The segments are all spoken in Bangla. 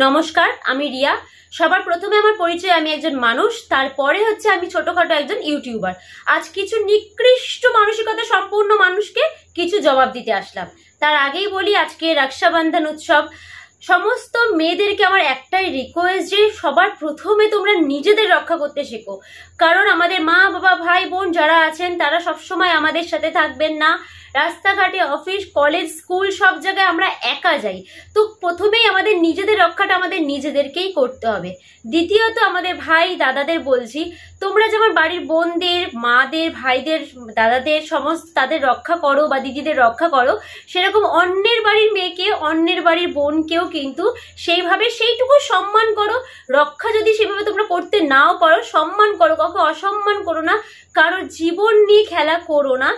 নমস্কার, আমি রিয়া। সবার প্রথমে আমার পরিচয়, আমি একজন মানুষ, তারপরে হচ্ছে আমি ছোটখাটো একজন ইউটিউবার। আজ কিছু নিকৃষ্ট মানসিকতা সম্পূর্ণ মানুষকে কিছু জবাব দিতে আসলাম। তার আগেই বলি, আজকে রক্ষাবন্ধন উৎসব। সমস্ত মেয়েদেরকে আমার একটাই রিকোয়েস্ট যে সবার প্রথমে তোমরা নিজেদের রক্ষা করতে শেখো। কারণ আমাদের মা বাবা ভাই বোন যারা আছেন তারা সবসময় আমাদের সাথে থাকবেন না। রাস্তাঘাটে, অফিস, কলেজ, স্কুল সব জায়গায় আমরা একা যাই। তো প্রথমেই আমাদের নিজেদের রক্ষাটা আমাদের নিজেদেরকেই করতে হবে। দ্বিতীয়ত আমাদের ভাই দাদাদের বলছি, তোমরা যেমন বাড়ির বোনদের, মাদের, ভাইদের, দাদাদের সমস্ত তাদের রক্ষা করো বা দিদিদের রক্ষা করো, সেরকম অন্যের বাড়ির মেয়েকে, অন্যের বাড়ির বোনকেও কিন্তু সেইভাবে সেইটুকু সম্মান করো। রক্ষা যদি সেভাবে তোমরা করতে নাও পারো, সম্মান করো, কাউকে অসম্মান করো না, কারো জীবন নিয়ে খেলা করো না।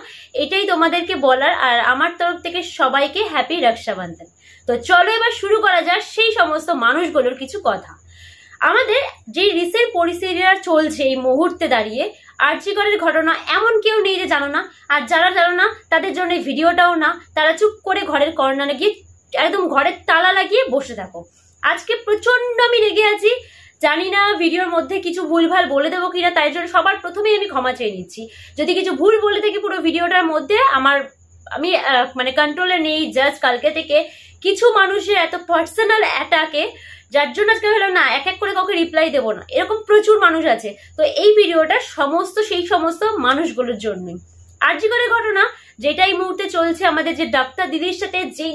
এটাই তোমাদেরকে বলার। আর আমার তরফ থেকে সবাইকে হ্যাপি রক্ষাবন্ধন। তো চলো এবার শুরু করা যাক সেই সমস্ত মানুষগুলোর কিছু কথা। আমাদের যে রিসেন্ট পরিস্থিতিটা চলছে এই মুহূর্তে দাঁড়িয়ে, আরজি করের ঘটনা, এমন কেউ নেই যে জানো না। আর যারা জানো না তাদের জন্য এই ভিডিওটাও না, তারা চুপ করে ঘরের কর্নারে গিয়ে একদম ঘরের তালা লাগিয়ে বসে থাকো। আজকে প্রচন্ড আমি রেগে আছি, জানি না ভিডিওর মধ্যে কিছু ভুলভাল বলে দেবো কিনা, তাই জন্য সবার প্রথমেই আমি ক্ষমা চেয়ে নিচ্ছি। যদি কিছু ভুল বলে থাকি পুরো ভিডিওটার মধ্যে, আমি কন্ট্রোলে নেই। জাস্ট কালকে থেকে কিছু মানুষের এত পার্সোনাল অ্যাটাকে, যার জন্য আজকে হলো না এক এক করে কাউকে রিপ্লাই দেবো না, এরকম প্রচুর মানুষ আছে। তো এই ভিডিওটা সেই সমস্ত মানুষগুলোর জন্যই। আরজি করের ঘটনা যেটা এই মুহূর্তে চলছে, আমাদের যে ডাক্তার দিদির সাথে যে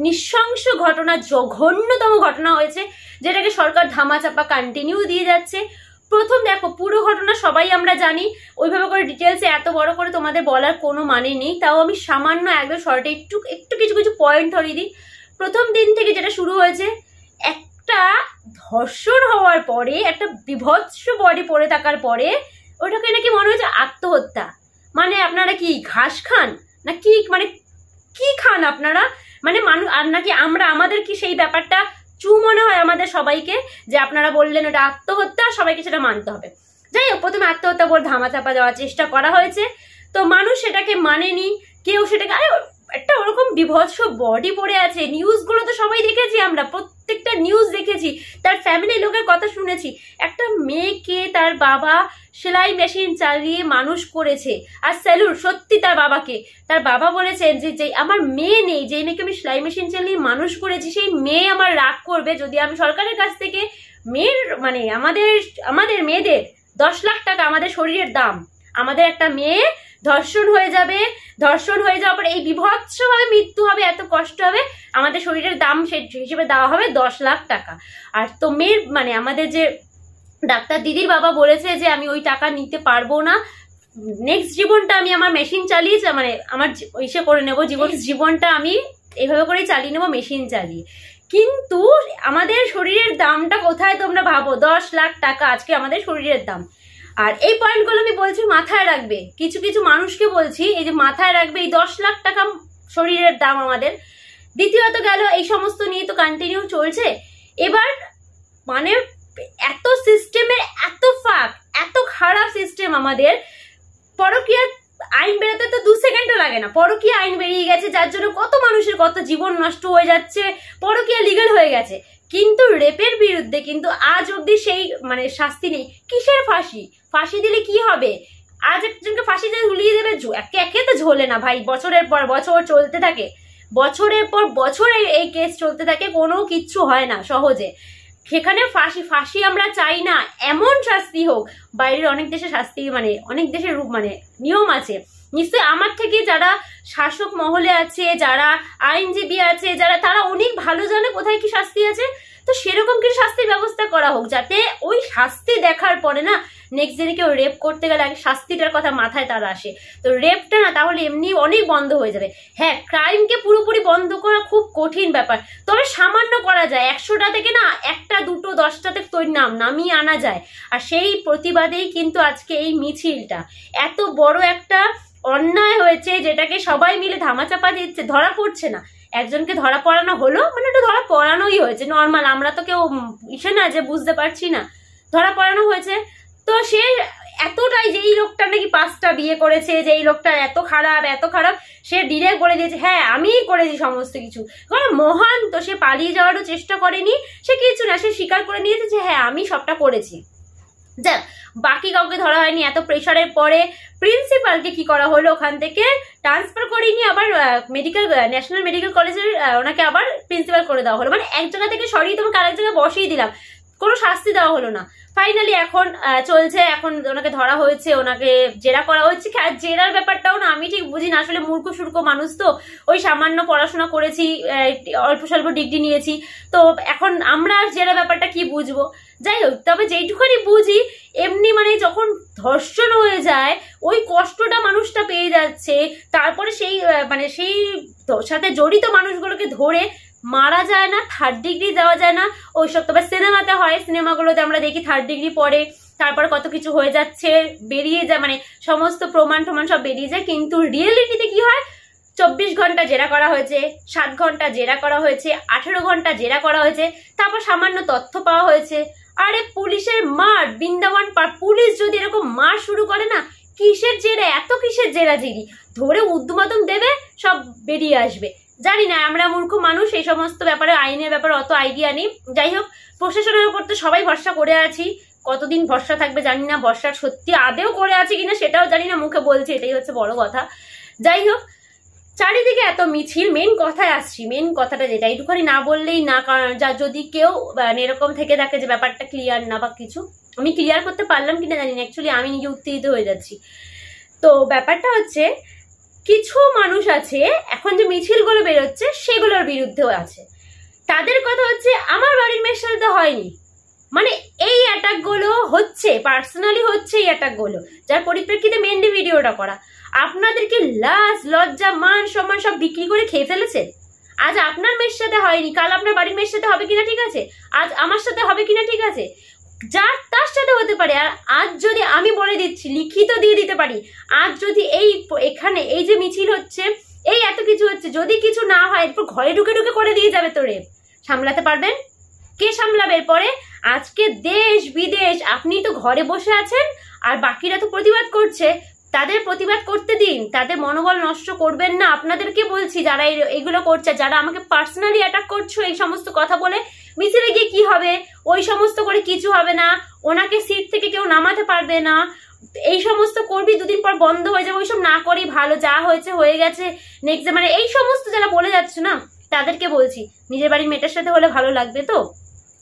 নৃশংস ঘটনা, জঘন্যতম ঘটনা হয়েছে, যেটাকে সরকার ধামাচাপা কন্টিনিউ দিয়ে যাচ্ছে। প্রথম দেখো, পুরো ঘটনা সবাই আমরা জানি, ওইভাবে করে ডিটেলসে এত বড় করে তোমাদের বলার কোনো মানে নেই। তাও আমি সামান্য একদম শর্টে একটু কিছু পয়েন্ট ধরিয়ে দিই। প্রথম দিন থেকে যেটা শুরু হয়েছে, একটা ধর্ষণ হওয়ার পরে, একটা বিভৎস বডি পড়ে থাকার পরে ওটাকে নাকি মনে হয়েছে আত্মহত্যা। মানে আপনারা কি ঘাস খান না কি, মানে কি খান আপনারা? মানে মানুষ, আর নাকি আমাদের কি সেই ব্যাপারটা মনে হয় আমাদের সবাইকে, যে আপনারা বললেন ওটা আত্মহত্যা, সবাইকে সেটা মানতে হবে। যাই হোক, প্রথমে আত্মহত্যা বলে ধামাচাপা দেওয়ার চেষ্টা করা হয়েছে, তো মানুষ সেটাকে মানেনি। কেউ সেটাকে, আরে একটা ওরকম বিভৎস বডি পড়ে আছে, নিউজগুলো তো সবাই দেখেছি, আমরা প্রত্যেকটা নিউজ দেখেছি, তার ফ্যামিলির লোকের কথা শুনেছি। একটা মেয়েকে তার বাবা সেলাই মেশিন চালিয়ে মানুষ করেছে, আর স্যালুট সত্যি তার বাবাকে। তার বাবা বলেছেন যে আমার মেয়ে নেই, যে মেয়েকে আমি সেলাই মেশিন চালিয়ে মানুষ করেছি, সেই মেয়ে আমার রাগ করবে যদি আমি সরকারের কাছ থেকে মেয়ের, মানে আমাদের মেয়েদের 10 লাখ টাকা আমাদের শরীরের দাম, আমাদের একটা মেয়ে ধর্ষণ হয়ে যাওয়ার পর এই বিভৎসভাবে মৃত্যু হবে, এত কষ্ট হবে, আমাদের শরীরের দাম সেই হিসেবে দেওয়া হবে 10 লাখ টাকা। আর তো মেয়ের, মানে আমাদের যে ডাক্তার দিদির বাবা বলেছে যে আমি ওই টাকা নিতে পারবো না, নেক্সট জীবনটা আমি আমার মেশিন চালিয়ে, মানে আমার ইসে করে নেবো, জীবনটা আমি এইভাবে করেই চালিয়ে নেবো, মেশিন চালিয়ে। কিন্তু আমাদের শরীরের দামটা কোথায় তোমরা ভাবো, 10 লাখ টাকা আজকে আমাদের শরীরের দাম। আর এই পয়েন্টগুলো আমি বলছি মাথায় রাখবে, কিছু মানুষকে বলছি এই যে মাথায় রাখবে, এই 10 লাখ টাকা শরীরের দাম আমাদের। দ্বিতীয়ত গেল, এই সমস্ত নিয়ে তো কন্টিনিউ চলছে। এবার মানে এত সিস্টেমের এত ফাঁক, এত খারাপ সিস্টেম আমাদের। পরকীয়া আইন বেরোতে তো 2 সেকেন্ডও লাগে না, পরকীয়া আইন বেরিয়ে গেছে, যার জন্য কত মানুষের কত জীবন নষ্ট হয়ে যাচ্ছে, পরকীয়া লিগ্যাল হয়ে গেছে। কিন্তু রেপের বিরুদ্ধে কিন্তু আজ অব্দি সেই মানে শাস্তি নেই। কিসের ফাঁসি দিলে কি হবে? আজ একজনকে ফাঁসি দিয়ে ঝুলিয়ে দেবে, একে তো ঝোলে না ভাই, বছরের পর বছর চলতে থাকে, বছরের পর বছর এই কেস চলতে থাকে, কোনো কিচ্ছু হয় না সহজে। সেখানে ফাঁসি আমরা চাই না, এমন শাস্তি হোক। বাইরের অনেক দেশে শাস্তি, মানে অনেক দেশের নিয়ম আছে নিশ্চয়ই, আমার থেকে যারা শাসক মহলে আছে, যারা আইনজীবী আছে, তারা অনেক ভালো জানে কোথায় কি শাস্তি আছে। তো সেরকম কিছু শাস্তির ব্যবস্থা করা হোক, যাতে ওই শাস্তি দেখার পরে না নেক্সট দিনে কেউ রেপ করতে গেলে আগে শাস্তিটার কথা মাথায় তার আসে। তো রেপটা না তাহলে এমনি অনেক বন্ধ হয়ে যাবে। হ্যাঁ, ক্রাইমকে পুরোপুরি বন্ধ করা খুব কঠিন ব্যাপার, তবে সামান্য করা যায়। 100টা থেকে না 1টা 2টো 10টাতে নামিয়ে আনা যায়। আর সেই প্রতিবাদেই কিন্তু আজকে এই মিছিলটা। এত বড় একটা অন্যায় হয়েছে, যেটাকে সবাই মিলে ধামাচাপা দিচ্ছে, ধরা পড়ছে না। একজনকে ধরা পড়ানো হলো, মানে ওটা ধরা পড়ানোই হয়েছে, নর্মাল, আমরা তো কেউ ইসে না যে বুঝতে পারছি না, ধরা পড়ানো হয়েছে। তো সে এতটাই যে এই লোকটা নাকি 5টা বিয়ে করেছে, যে এই লোকটা এত খারাপ, সে ডিরেক্ট বলে দিয়েছে হ্যাঁ আমিই করেছি সমস্ত কিছু। কারণ মহান তো, সে পালিয়ে যাওয়ারও চেষ্টা করেনি, সে কিছু না, সে স্বীকার করে নিয়েছে যে হ্যাঁ আমি সবটা করেছি। যাক, বাকি কাউকে ধরা হয়নি। এত প্রেশারের পরে প্রিন্সিপালকে কি করা হলো, ওখান থেকে ট্রান্সফার করিনি, আবার ন্যাশনাল মেডিকেল কলেজের ওনাকে আবার প্রিন্সিপাল করে দেওয়া হলো। মানে এক জায়গা থেকে সরিয়ে তোমাকে আরেক জায়গায় বসিয়ে দিলাম, কোনো শাস্তি দেওয়া হলো না। ফাইনালি এখন চলছে, এখন ওনাকে ধরা হয়েছে, ওনাকে জেরা করা হচ্ছে। জেরার ব্যাপারটাও না আমি ঠিক বুঝি না, আসলে মূর্খ সুর্খ মানুষ তো, ওই সামান্য পড়াশোনা করেছি, অল্প স্বল্প ডিগ্রি নিয়েছি, তো এখন আমরা জেরা ব্যাপারটা কি বুঝবো। যাই হোক, তবে যেইটুখানি বুঝি এমনি মানে যখন ধর্ষণ হয়ে যায় ওই কষ্টটা মানুষটা পেয়ে যাচ্ছে, তারপরে সেই মানে সেই সাথে জড়িত মানুষগুলোকে ধরে মারা যায় না, 3rd ডিগ্রি দেওয়া যায় না, ওইসব তবে সিনেমাতে হয়, সিনেমাগুলোতে আমরা দেখি 3rd ডিগ্রি পরে তারপর কত কিছু হয়ে যাচ্ছে, বেরিয়ে যায়, মানে সমস্ত প্রমাণ সব বেরিয়ে যায়। কিন্তু রিয়েলিটিতে কি হয়, 24 ঘন্টা জেরা করা হয়েছে, 7 ঘন্টা জেরা করা হয়েছে, 18 ঘন্টা জেরা করা হয়েছে, তারপর সামান্য তথ্য পাওয়া হয়েছে। আরে পুলিশের মার বৃন্দাবন পার, পুলিশ যদি এরকম মার শুরু করে না, কিসের জেরা, এত কিসের জেরাজেরি, ধরে উদ্যমাতম দেবে, সব বেরিয়ে আসবে। জানি না, আমরা মূর্খ মানুষ, এই সমস্ত ব্যাপারে আইনের ব্যাপারে অত আইডিয়া নেই। যাই হোক, প্রশাসনের উপর তো সবাই ভরসা করে আছি, কতদিন ভরসা থাকবে জানি না, ভরসা সত্যি আদেও করে আছে কিনা সেটাও জানি না, মুখে বলছে, এটাই হচ্ছে বড় কথা। যাই হোক, চারিদিকে এত মিছিল, মেন কথায় আসছি, মেন কথাটা যেটা, এইটুখানি না বললেই না, কারণ যা যদি কেউ এরকম থেকে থাকে যে ব্যাপারটা ক্লিয়ার না বা কিছু, আমি ক্লিয়ার করতে পারলাম কিনা জানি না, অ্যাকচুয়ালি আমি নিজে উত্তেজিত হয়ে যাচ্ছি। তো ব্যাপারটা হচ্ছে, কিছু মানুষ আছে এখন যে মিছিলগুলো বেরোচ্ছে সেগুলোর বিরুদ্ধেও আছে, তাদের কথা হচ্ছে আমার বাড়ির মেয়ের সাথে তো হয়নি, মানে এই অ্যাটাকগুলো হচ্ছে, পার্সোনালি হচ্ছে এই অ্যাটাকগুলো, যার পরিপ্রেক্ষিতে মেনলি ভিডিওটা করা। আপনাদেরকে লাজ লজ্জা মান সম্মান সব বিক্রি করে খেয়ে ফেলেছে। আজ আপনার মেয়ের সাথে হয়নি, কাল আপনার বাড়ির মেয়ের সাথে হবে কিনা ঠিক আছে, আজ আমার সাথে হবে কিনা ঠিক আছে, যার তার সাথে হতে পারে। আর আজ যদি আমি বলে দিচ্ছি, লিখিত দিয়ে দিতে পারি, আজ যদি এখানে এই যে মিছিল হচ্ছে, এই এত কিছু হচ্ছে, যদি কিছু না হয় এরপর ঘরে ঢুকে করে দিয়ে যাবে, তোরে সামলাতে পারবেন? কে সামলাবে এরপরে? আজকে দেশ বিদেশ, আপনি তো ঘরে বসে আছেন, আর বাকিরা তো প্রতিবাদ করছে, তাদের প্রতিবাদ করতে দিন, তাদের মনোবল নষ্ট করবেন না। আপনাদেরকে বলছি, যারা এইগুলো করছে, যারা আমাকে পার্সোনালি অ্যাটাক করছো এই সমস্ত কথা বলে, মিছিলে গিয়ে কি হবে, ওই সমস্ত করে কিছু হবে না, ওনাকে সিট থেকে কেউ নামাতে পারবে না, এই সমস্ত করবি, 2 দিন পর বন্ধ হয়ে যাবে, ওইসব না করেই ভালো, যা হয়েছে হয়ে গেছে, নেক্সট মানে এই সমস্ত যারা বলে যাচ্ছে না, তাদেরকে বলছি নিজের বাড়ির মেয়েটার সাথে হলে ভালো লাগবে তো?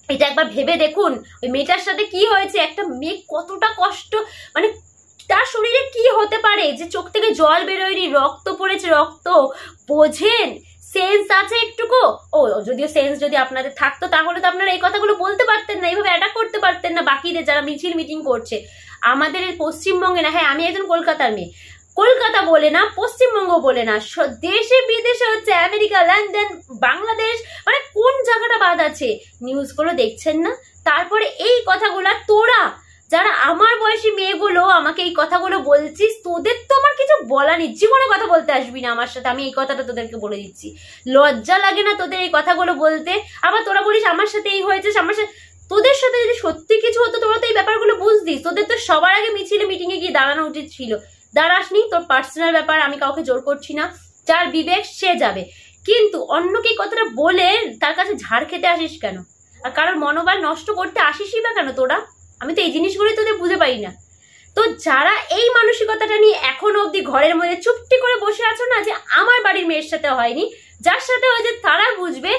এটা একবার ভেবে দেখুন, ওই মেয়েটার সাথে কি হয়েছে, একটা মেয়ে কতটা কষ্ট, মানে তার শরীরে কি হতে পারে, যে চোখ থেকে জল বেরোয়নি, রক্ত পড়েছে, রক্ত বোঝেন, সেন্স আছে একটুকু? ও যদিও সেন্স যদি আপনাদের থাকতো তাহলে তো আপনারা এই কথাগুলো বলতে পারতেন না, এইভাবে অ্যাটাক করতে পারতেন না বাকিদের যারা মিছিল মিটিং করছে। আমাদের এই পশ্চিমবঙ্গে না, হ্যাঁ আমি একজন কলকাতার মেয়ে, কলকাতা বলে না, পশ্চিমবঙ্গ বলে না, দেশে বিদেশে হচ্ছে, আমেরিকা, লন্ডন, বাংলাদেশ, মানে কোন জায়গাটা বাদ আছে? নিউজগুলো দেখছেন না? তারপরে এই কথাগুলো, তোরা যারা আমার বয়সী মেয়েগুলো আমাকে এই কথাগুলো বলছিস, তোদের তো আমার কিছু বলা নেই, জীবনে কথা বলতে আসবি না আমার সাথে, আমি এই কথাটা তোদেরকে বলে দিচ্ছি। লজ্জা লাগে না তোদের এই কথাগুলো বলতে? আবার তোরা বলিস আমার সাথে এই হয়েছে, আমার সাথে, তোদের সাথে যদি সত্যি কিছু হতো তোরা তো এই ব্যাপারগুলো বুঝতিস, তোদের তো সবার আগে মিছিলে মিটিংয়ে গিয়ে দাঁড়ানো উচিত ছিল। দাঁড়াসনি, তোর পার্সোনাল ব্যাপার, আমি কাউকে জোর করছি না, যার বিবেক সে যাবে, কিন্তু অন্যকে এই কথাটা বলে তার কাছে ঝাড় খেতে আসিস কেন? আর কারোর মনোবল নষ্ট করতে আসিসই বা কেন তোরা? আমি তো এই জিনিসগুলোই তোদের বুঝে পাই না। তো যারা এই মানসিকতাটা নিয়ে এখনো অব্দি ঘরের মধ্যে চুপটি করে বসে আছো না, যে আমার বাড়ির মেয়ের সাথে হয়নি, যার সাথে হয়েছে তারা বুঝবে,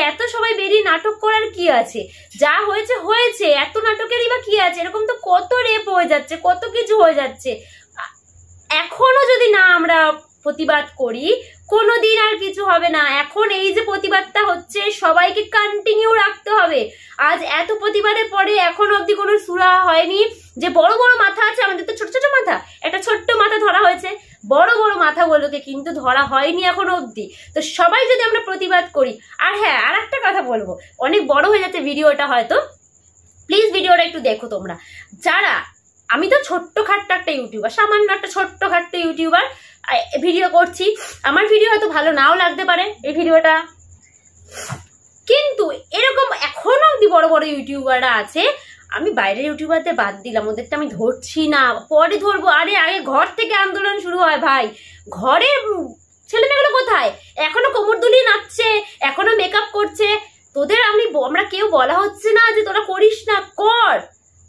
এত সবাই বেরিয়ে নাটক করার কি আছে, যা হয়েছে হয়েছে, এত নাটকেরই বা কি আছে? এরকম তো কত রেপ হয়ে যাচ্ছে, কত কিছু হয়ে যাচ্ছে, এখনো যদি না আমরা প্রতিবাদ করি কোনোদিন আর কিছু হবে না। এখন এই যে প্রতিবাদটা হচ্ছে সবাইকে কন্টিনিউ রাখতে হবে। আজ এত প্রতিবাদের পরে এখন অবধি কোনো সুরা হয়নি যে বড় বড় মাথা আছে, আমাদের তো ছোট ছোট মাথা, একটা ছোট্ট মাথা ধরা হয়েছে, বড় বড় মাথাগুলোকে কিন্তু ধরা হয়নি এখনো অবধি। তো সবাই যদি আমরা প্রতিবাদ করি। আর হ্যাঁ, আর একটা কথা বলবো, অনেক বড় হয়ে যাচ্ছে ভিডিওটা হয়তো, প্লিজ ভিডিওটা একটু দেখো তোমরা। যারা, আমি তো ছোট্ট খাট্ট একটা ইউটিউবার, সামান্য একটা ছোট্ট খাট্ট ইউটিউবার, ভিডিও করছি, আমার ভিডিও হয়তো ভালো নাও লাগতে পারে এই ভিডিওটা, কিন্তু এরকম এখনো অব্দি বড় বড় ইউটিউবাররা আছে, আমি বাইরের ইউটিউবারদের বাদ দিলাম, ওদেরটা আমি ধরছি না, পরে ধরবো। আরে আগে ঘর থেকে আন্দোলন শুরু হয় ভাই। ঘরের ছেলেমেয়েগুলো কোথায়? এখনো কোমর দুলিয়ে নাচছে, এখনো মেকআপ করছে। তোদের আমরা কেউ বলা হচ্ছে না যে তোরা করিস না, কর,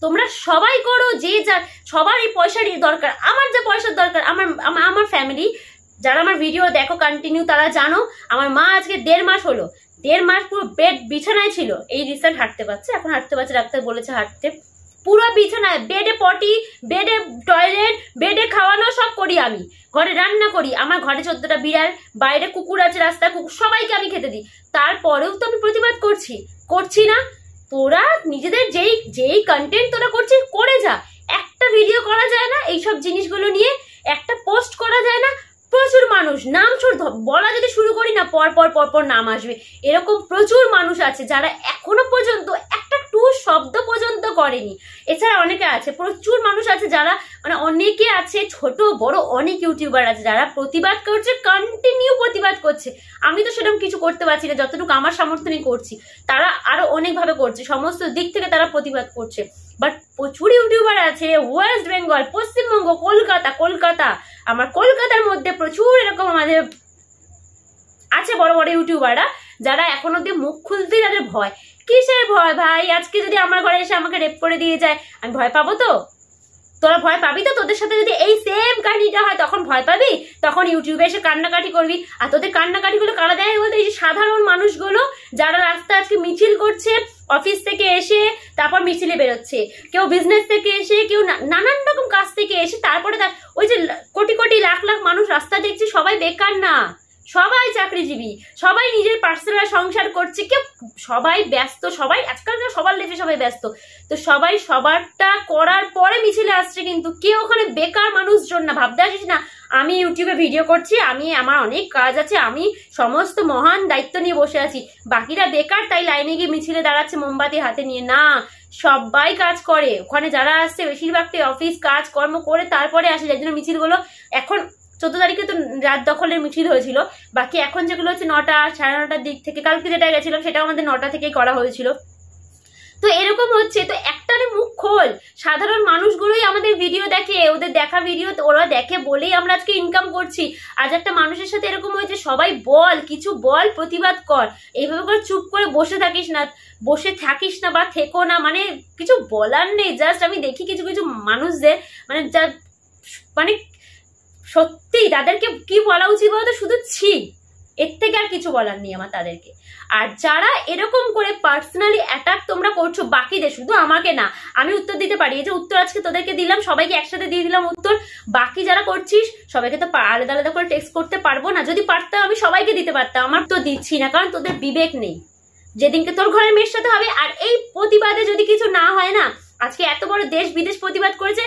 তোমরা সবাই করো। যে যা সবার এই পয়সার দরকার, আমার যে পয়সার দরকার, আমার ফ্যামিলি যারা আমার ভিডিও দেখো কন্টিনিউ তারা জানো, আমার মা আজকে 1.5 মাস হলো, 1.5 মাস পুরো বেড বিছানায় ছিল। এই রিসেন্ট হাঁটতে পারছে, এখন হাঁটতে পারছে, ডাক্তার বলেছে হাঁটতে। পুরো বিছানায়, বেডে পটি, বেডে টয়লেট, বেডে খাওয়ানো সব করি আমি, ঘরে রান্না করি। আমার ঘরে 14টা বিড়াল, বাইরে কুকুর আছে, রাস্তায় কুকুর, সবাইকে আমি খেতে দিই। তারপরেও তো আমি প্রতিবাদ করছি না? তোরা নিজেদের যেই কন্টেন্ট তোরা করছিস করে যা। একটা ভিডিও করা যায় না এইসব জিনিসগুলো নিয়ে? একটা পোস্ট করা যায় না? প্রচুর মানুষ নাম বলা যদি শুরু করি না, পর নাম আসবে। এরকম প্রচুর মানুষ আছে যারা এখনো পর্যন্ত একটা টু শব্দ পর্যন্ত করেনি। এছাড়া অনেকে আছে, প্রচুর মানুষ আছে যারা মানে অনেকে আছে, ছোট বড় অনেক ইউটিউবার আছে যারা প্রতিবাদ করছে, কন্টিনিউ প্রতিবাদ করছে। আমি তো সেরকম কিছু করতে পারছি না, যতটুকু আমার সামর্থ্য নিয়ে করছি। তারা আরো অনেকভাবে করছে, সমস্ত দিক থেকে তারা প্রতিবাদ করছে। বাট প্রচুর ইউটিউবার আছে ওয়েস্ট বেঙ্গল, পশ্চিমবঙ্গ, কলকাতা, আমার কলকাতার মধ্যে প্রচুর এরকম আমাদের আছে বড় বড় ইউটিউবাররা যারা এখন অব্দি মুখ খুলতে যাদের ভয়। কিসের ভয় ভাই? আজকে যদি আমার ঘরে এসে আমাকে রেপ করে দিয়ে যায়, আমি ভয় পাবো তো? তোরা ভয় পাবি তো? তোদের সাথে যদি এই সেম কাহিনীটা হয় তখন ভয় পাবি? তখন ইউটিউবে এসে কান্নাকাটি করবি। আর তোদের কান্নাকাটিগুলো কারা দেয় বলতে? এই যে সাধারণ মানুষগুলো যারা রাস্তায় আজকে মিছিল করছে, অফিস থেকে এসে তারপর মিছিলে বেরোচ্ছে, কেউ বিজনেস থেকে এসে, কেউ নানান রকম কাজ থেকে এসে, তারপরে ওই যে কোটি কোটি লাখ লাখ মানুষ রাস্তা দেখছে, সবাই বেকার না, সবাই চাকরিজীবী, সবাই নিজের পার্সোনাল সংসার করছে, কেউ সবাই ব্যস্ত, সবাই আজকাল সবার লাইফে সবাই ব্যস্ত। তো সবাই সবারটা করার পরে মিছিলে আসছে, কিন্তু কেউ ওখানে বেকার মানুষজন না। ভাবতে আসিস না আমি ইউটিউবে ভিডিও করছি, আমার অনেক কাজ আছে, আমি সমস্ত মহান দায়িত্ব নিয়ে বসে আছি, বাকিরা বেকার তাই লাইনে গিয়ে মিছিলে দাঁড়াচ্ছে মোমবাতি হাতে নিয়ে। না, সবাই কাজ করে ওখানে, যারা আসছে বেশিরভাগটাই অফিস কাজ কর্ম করে তারপরে আসে। যার জন্য মিছিলগুলো এখন 14 তারিখে তো রাত দখলের মিছিল হয়েছিল, বাকি এখন যেগুলো হচ্ছে 9টা 9:30টার দিক থেকে, কালকে যেটা গেছিলাম সেটাও আমাদের 9টা থেকেই করা হয়েছিল। তো এরকম হচ্ছে, তো একটারে মুখ খোল। সাধারণ মানুষগুলোই আমাদের ভিডিও দেখে, ওদের দেখা ভিডিও ওরা দেখে বলেই আমরা আজকে ইনকাম করছি। আজ একটা মানুষের সাথে এরকম হয়েছে, সবাই বল, কিছু বল, প্রতিবাদ কর। এইভাবে করে চুপ করে বসে থাকিস না বা থেকো না, মানে কিছু বলার নেই। জাস্ট আমি দেখি কিছু কিছু মানুষদের মানে সত্যি তাদেরকে কি বলা উচিত বলতো, শুধু ছি, এর থেকে আর কিছু বলার নেই আমার তাদেরকে। আর যারা এরকম করে পার্সোনালি অ্যাটাক তোমরা করছো বাকিদের, শুধু আমাকে না, আমি উত্তর দিতে পারি, এই যে উত্তর আজকে তোদেরকে দিলাম, সবাইকে একসাথে দিয়ে দিলাম উত্তর। বাকি যারা করছিস সবাইকে তো আলাদা আলাদা করে টেক্সট করতে পারবো না। যদি পারতাম আমি সবাইকে দিতে পারতাম, আমার তো দিচ্ছি না, কারণ তোদের বিবেক নেই। যেদিনকে তোর ঘরের মেয়ের সাথে হবে, আর এই প্রতিবাদে যদি কিছু না হয় না, আজকে এত বড় দেশ বিদেশ প্রতিবাদ করেছে,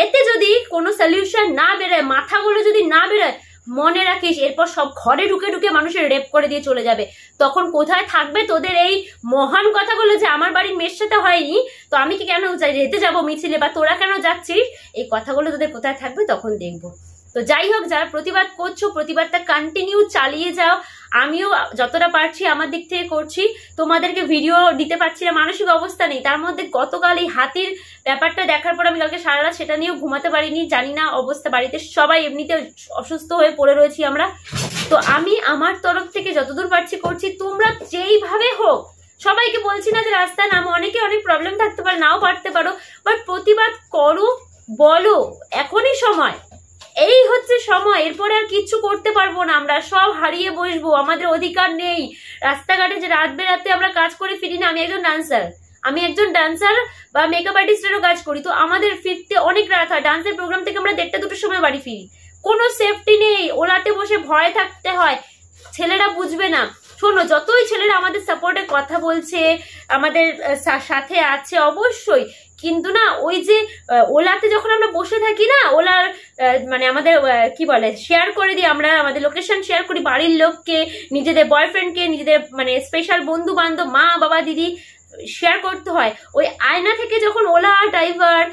এতে যদি কোনো সলিউশন না বেরোয়, মাথাগুলো যদি না বেরোয়, মনে রাখিস এরপর সব ঘরে ঢুকে ঢুকে মানুষের রেপ করে দিয়ে চলে যাবে। তখন কোথায় থাকবে তোদের এই মহান কথাগুলো যে আমার বাড়ির মেয়ের সাথে হয়নি, তো আমি কি কেন যেতে যাবো মিছিলে, বা তোরা কেন যাচ্ছিস, এই কথাগুলো তোদের কোথায় থাকবে তখন দেখবো। তো যাই হোক, যারা প্রতিবাদ করছো প্রতিবাদটা কন্টিনিউ চালিয়ে যাও। আমিও যতটা পারছি আমার দিক থেকে করছি, তোমাদেরকে ভিডিও দিতে পারছি না, মানসিক অবস্থা নেই। তার মধ্যে গতকাল এই হাতির ব্যাপারটা দেখার পর আমি কালকে সারা রাত সেটা নিয়েও ঘুমাতে পারিনি। জানি না অবস্থা, বাড়িতে সবাই এমনিতে অসুস্থ হয়ে পড়ে রয়েছি আমরা। তো আমি আমার তরফ থেকে যতদূর পারছি করছি। তোমরা যেইভাবে হোক, সবাইকে বলছি না যে রাস্তায় নামো, অনেকে অনেক প্রবলেম থাকতে পারে, নাও পারতে পারো, বাট প্রতিবাদ করো, বলো, এখনই সময়, এই হচ্ছে সময়। এরপরে আর কিচ্ছু করতে পারবো না, আমরা সব হারিয়ে বসবো, আমাদের অধিকার নেই। রাস্তাঘাটে যে রাত বেরাতে আমরা কাজ করে ফিরি না, আমি একজন ডান্সার বা মেকআপ আর্টিস্টেরও কাজ করি, তো আমাদের ফিরতে অনেক রাত হয়। ডান্সের প্রোগ্রাম থেকে আমরা 1টা-2টোর সময় বাড়ি ফিরি, কোনো সেফটি নেই, ওলাতে বসে ভয় থাকতে হয়। ছেলেরা বুঝবে না। শোনো, যতই ছেলেরা আমাদের সাপোর্টে কথা বলছে, আমাদের সাথে আছে অবশ্যই, কিন্তু না ওই যে ওলাতে যখন আমরা বসে থাকি না, ওলার মানে আমাদের কি বলে শেয়ার করে দিই, আমরা আমাদের লোকেশন শেয়ার করি বাড়ির লোককে, নিজেদের বয়ফ্রেন্ডকে, নিজেদের মানে স্পেশাল বন্ধু বান্ধব, মা বাবা দিদি, শেয়ার করতে হয়, ওই আয়না থেকে যখন ওলা ড্রাইভার,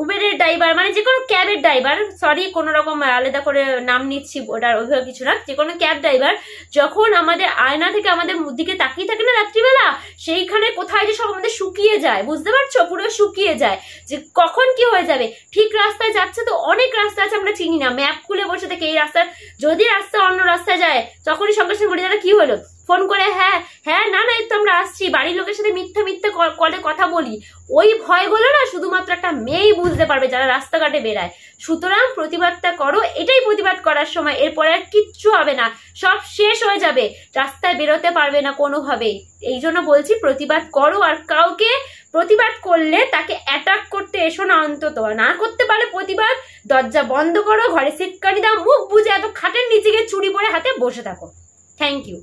উবেরের ড্রাইভার, মানে যে কোনো ক্যাবের ড্রাইভার, সরি কোনো রকম আলাদা করে নাম নিচ্ছি ওটার ওইভাবে কিছু না, যে কোনো ক্যাব ড্রাইভার যখন আমাদের আয়না থেকে আমাদের দিকে তাকিয়ে থাকে না রাত্রিবেলা, সেইখানে কোথায় যে সব আমাদের শুকিয়ে যায়, বুঝতে পারছো, পুরো শুকিয়ে যায় যে কখন কি হয়ে যাবে। ঠিক রাস্তায় যাচ্ছে তো অনেক রাস্তা আছে আমরা চিনি না, ম্যাপ খুলে বসে থেকে এই রাস্তার, যদি রাস্তা অন্য রাস্তায় যায় তখনই সঙ্গে সঙ্গে বলে যারা কি হলো, ফোন করে হ্যাঁ হ্যাঁ না না এই তো আমরা আসছি, বাড়ির লোকের সাথে মিথ্যা মিথ্যা কলে কথা বলি। ওই ভয়গুলো না শুধুমাত্র একটা মেয়েই বুঝতে পারবে যারা রাস্তাঘাটে বেড়ায়। সুতরাং প্রতিবাদটা করো, এটাই প্রতিবাদ করার সময়, এরপরে আর কিচ্ছু হবে না, সব শেষ হয়ে যাবে, রাস্তায় বেরোতে পারবে না কোনোভাবেই। এই জন্য বলছি প্রতিবাদ করো, আর কাউকে প্রতিবাদ করলে তাকে অ্যাটাক করতে এসো না, অন্তত না করতে পারলে প্রতিবাদ দরজা বন্ধ করো, ঘরে সিটকানি দাও, মুখ বুঝে এত খাটের নিচে গিয়ে চুরি পরে হাতে বসে থাকো। Thank you.